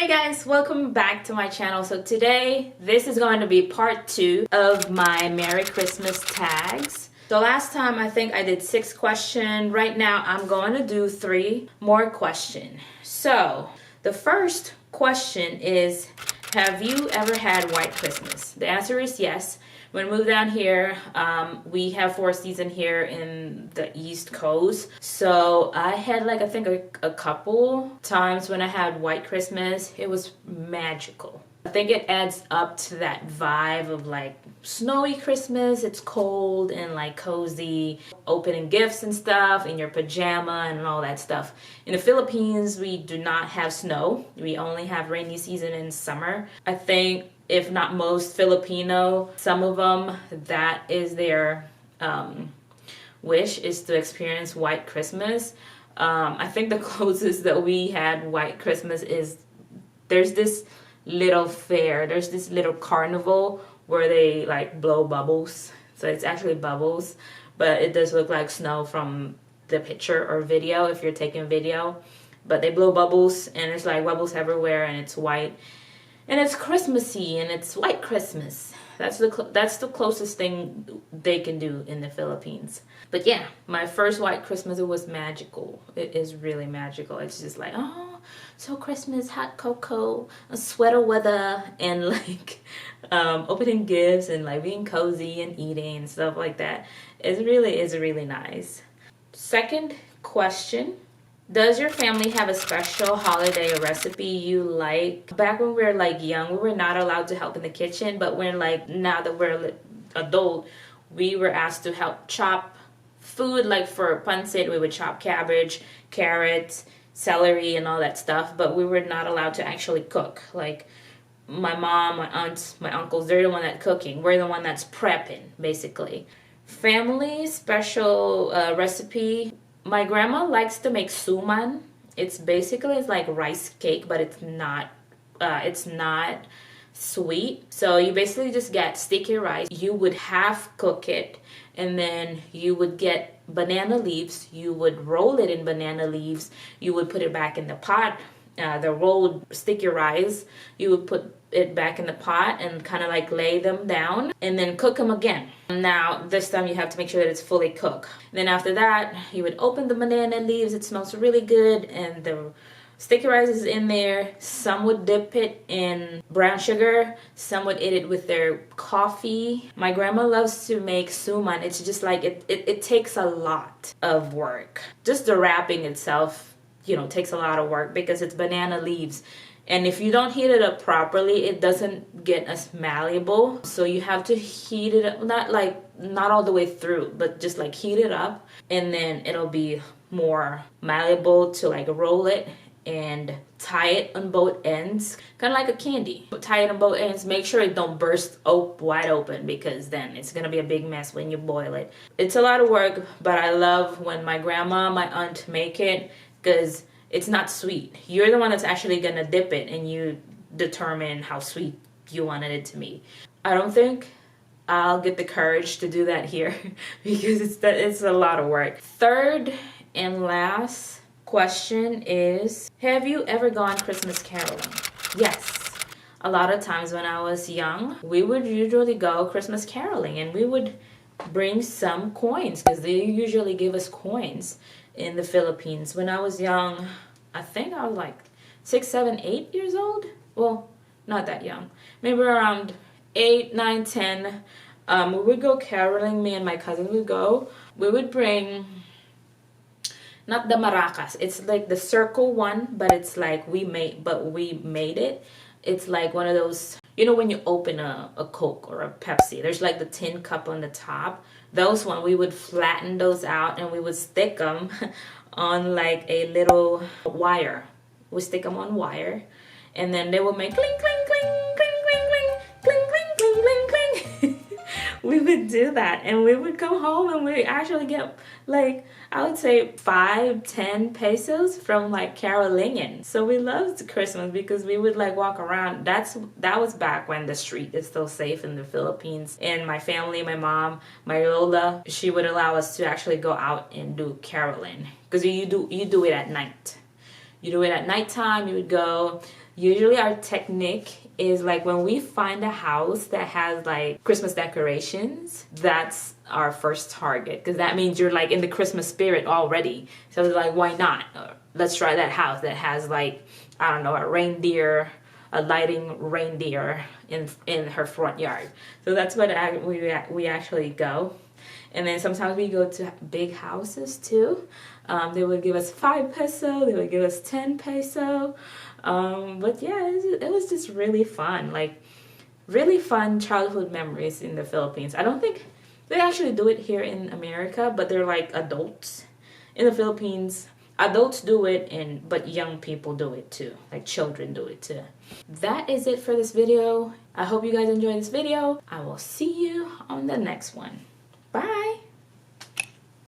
Hey guys, welcome back to my channel. So today, this is going to be part 2 of my Merry Christmas tags. So last time I think I did 6 questions. Right now I'm going to do 3 more questions. So the first question is, have you ever had White Christmas? The answer is yes. When we moved down here, we have 4 seasons here in the East Coast. So I had I think a couple times when I had White Christmas. It was magical. I think it adds up to that vibe of snowy Christmas. It's cold and cozy, opening gifts and stuff in your pajama and all that stuff. In the Philippines, we do not have snow. We only have rainy season in summer. I think if not most Filipino, some of them, that is their wish, is to experience White Christmas. I think the closest that we had White Christmas is there's this little fair, there's this little carnival where they blow bubbles. So it's actually bubbles, but it does look like snow from the picture or video if you're taking video. But they blow bubbles and it's bubbles everywhere and it's white. And it's Christmassy and it's White Christmas. That's the closest thing they can do in the Philippines. But yeah, my first White Christmas, it was magical. It is really magical. It's just oh, so Christmas, hot cocoa, sweater weather, and opening gifts and being cozy and eating and stuff like that. It really is really nice. Second question. Does your family have a special holiday recipe you like? Back when we were young, we were not allowed to help in the kitchen, but when now that we're adult, we were asked to help chop food. For pancit, we would chop cabbage, carrots, celery, and all that stuff, but we were not allowed to actually cook. My mom, my aunts, my uncles, they're the one that's cooking. We're the one that's prepping, basically. Family special recipe. My grandma likes to make suman. It's like rice cake, but it's not sweet. So you basically just get sticky rice. You would half cook it, and then you would get banana leaves. You would roll it in banana leaves. You would put it back in the pot. The rolled sticky rice, you would put it back in the pot and kind of lay them down and then cook them again. Now this time you have to make sure that it's fully cooked. Then after that, you would open the banana leaves. It smells really good and the sticky rice is in there. Some would dip it in brown sugar. Some would eat it with their coffee. My grandma loves to make suman. It's just it takes a lot of work. Just the wrapping itself, takes a lot of work because it's banana leaves. And if you don't heat it up properly, it doesn't get as malleable. So you have to heat it up, not all the way through, but just heat it up. And then it'll be more malleable to roll it and tie it on both ends. Kind of like a candy. Tie it on both ends. Make sure it don't burst wide open because then it's going to be a big mess when you boil it. It's a lot of work, but I love when my grandma, my aunt make it because it's not sweet. You're the one that's actually gonna dip it and you determine how sweet you wanted it to be. I don't think I'll get the courage to do that here because it's a lot of work. Third and last question is, have you ever gone Christmas caroling? Yes. A lot of times when I was young, we would usually go Christmas caroling and we would bring some coins because they usually give us coins in the Philippines. When I was young, I think I was 6, 7, 8 years old. Well, not that young. Maybe around 8, 9, 10. We would go caroling. Me and my cousin would go. We would bring, not the maracas. It's the circle one, but it's we made it. It's one of those, when you open a Coke or a Pepsi, there's the tin cup on the top. Those one, we would flatten those out and we would stick them on a little wire. We stick them on wire and then they would make cling, cling, cling, cling, cling, cling, cling, cling, cling, cling, cling. We would do that and we would come home and we actually get I would say 5, 10 pesos from carolinging. So we loved Christmas because we would walk around. That was back when the street is still safe in the Philippines. And my family, my mom, my Lola, she would allow us to actually go out and do caroling because you do it at night. You do it at nighttime. You would go Usually our technique is like when we find a house that has like Christmas decorations, that's our first target, because that means you're like in the Christmas spirit already. So it's like, why not? Let's try that house that has like, I don't know, a lighting reindeer in her front yard. So that's what we actually go. And then sometimes we go to big houses too. They would give us 5 peso, they would give us 10 peso. But yeah, it was just really fun. Like, really fun childhood memories in the Philippines. I don't think they actually do it here in America, but they're like adults. In the Philippines, adults do it, but young people do it too. Like children do it too. That is it for this video. I hope you guys enjoyed this video. I will see you on the next one. Bye!